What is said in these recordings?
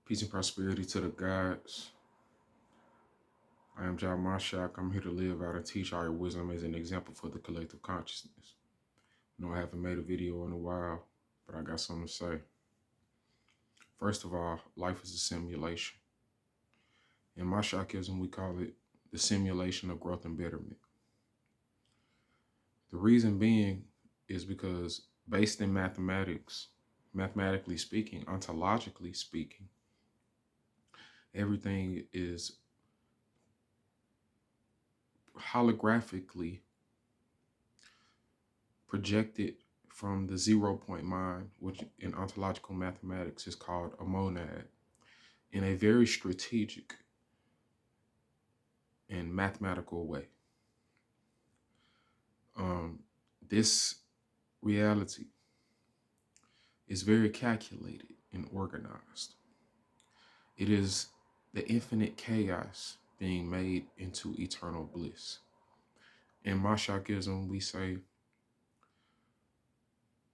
Peace and prosperity to the gods. I am JAH MASHIAC. I'm here to live out and teach our wisdom as an example for the collective consciousness. I haven't made a video in a while, but I got something to say. First of all, life is a simulation. In MASHIACism, we call it the simulation of growth and betterment. The reason being is because based in mathematics, mathematically speaking, ontologically speaking, everything is holographically projected from the 0-point mind, which in ontological mathematics is called a monad, in a very strategic and mathematical way. This reality is very calculated and organized. It is the infinite chaos being made into eternal bliss. In MASHIACism, we say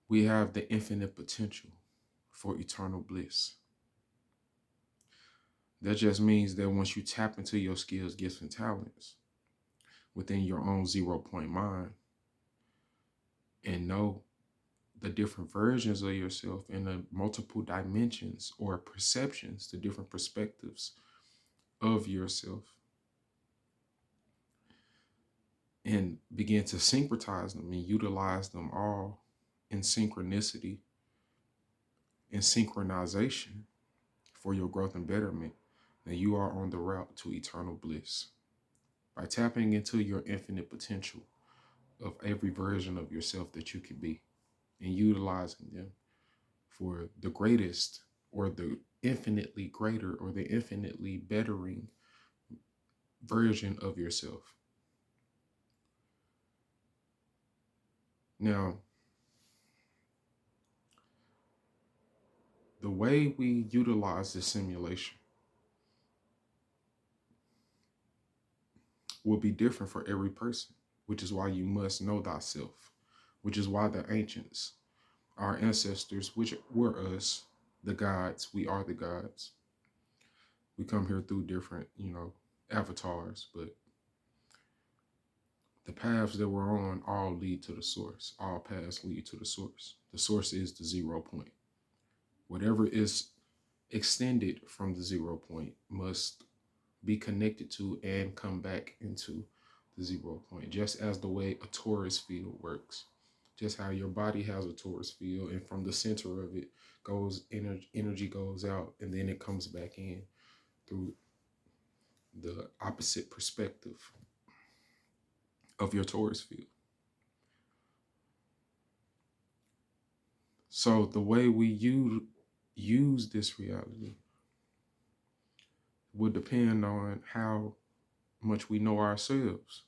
we have the infinite potential for eternal bliss. That just means that once you tap into your skills, gifts, and talents within your own 0-point mind and know the different versions of yourself in the multiple dimensions or perceptions, the different perspectives of yourself, and begin to syncretize them and utilize them all in synchronicity and synchronization for your growth and betterment, then you are on the route to eternal bliss. By tapping into your infinite potential of every version of yourself that you could be and utilizing them for the greatest or the infinitely greater or the infinitely bettering version of yourself. Now, the way we utilize this simulation will be different for every person, which is why you must know thyself, which is why the ancients, our ancestors, which were us, the gods, we are the gods. We come here through different, avatars, but the paths that we're on all lead to the source. All paths lead to the source. The source is the 0 point. Whatever is extended from the 0 point must be connected to and come back into the 0 point, just as the way a torus field works. Just how your body has a torus field, and from the center of it goes energy goes out, and then it comes back in through the opposite perspective of your torus field. So the way we use this reality would depend on how much we know ourselves.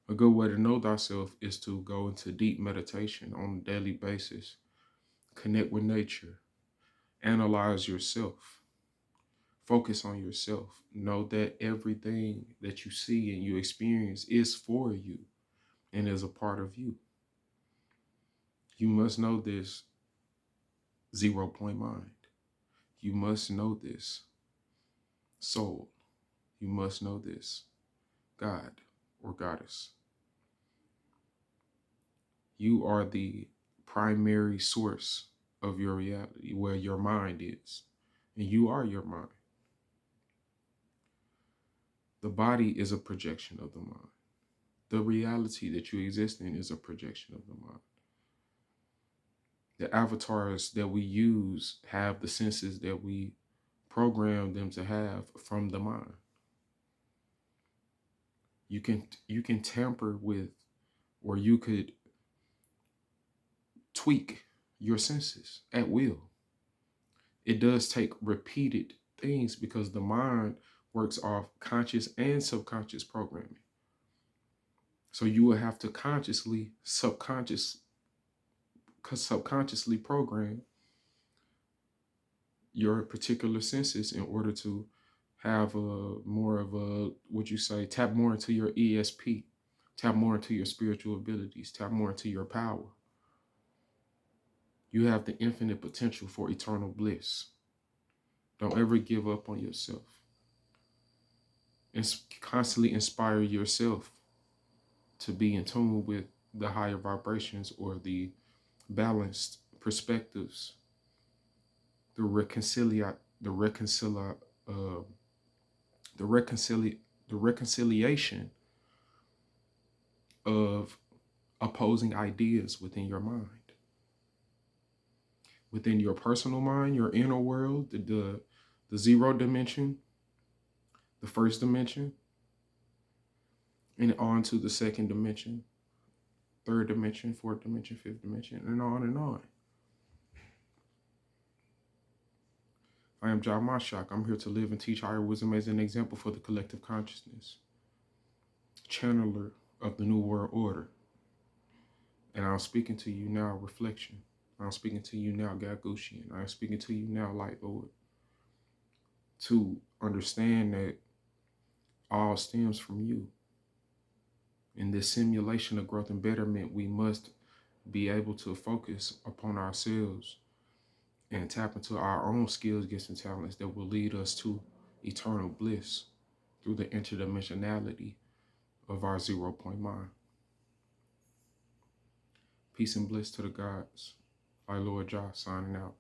A good way to know thyself is to go into deep meditation on a daily basis, connect with nature, analyze yourself, focus on yourself. Know that everything that you see and you experience is for you and is a part of you. You must know this 0 point mind. You must know this soul. You must know this God or goddess. You are the primary source of your reality, where your mind is, and you are your mind. The body is a projection of the mind. The reality that you exist in is a projection of the mind. The avatars that we use have the senses that we program them to have from the mind. You can tamper with, or you could tweak your senses at will. It does take repeated things because the mind works off conscious and subconscious programming. So you will have to subconsciously program your particular senses in order to have tap more into your ESP, tap more into your spiritual abilities, tap more into your power. You have the infinite potential for eternal bliss. Don't ever give up on yourself. And constantly inspire yourself to be in tune with the higher vibrations or the balanced perspectives, the uh, the reconciliation of opposing ideas within your mind, within your personal mind, your inner world, the zero dimension, the first dimension, and on to the second dimension, third dimension, fourth dimension, fifth dimension, and on and on. I am JAH MASHIAC. I'm here to live and teach higher wisdom as an example for the collective consciousness, channeler of the New World Order. And I'm speaking to you now, reflection. I'm speaking to you now, Gagushian. I'm speaking to you now, Light Lord, to understand that all stems from you. In this simulation of growth and betterment, we must be able to focus upon ourselves and tap into our own skills, gifts, and talents that will lead us to eternal bliss through the interdimensionality of our 0-point mind. Peace and bliss to the gods. Lord JAH signing out.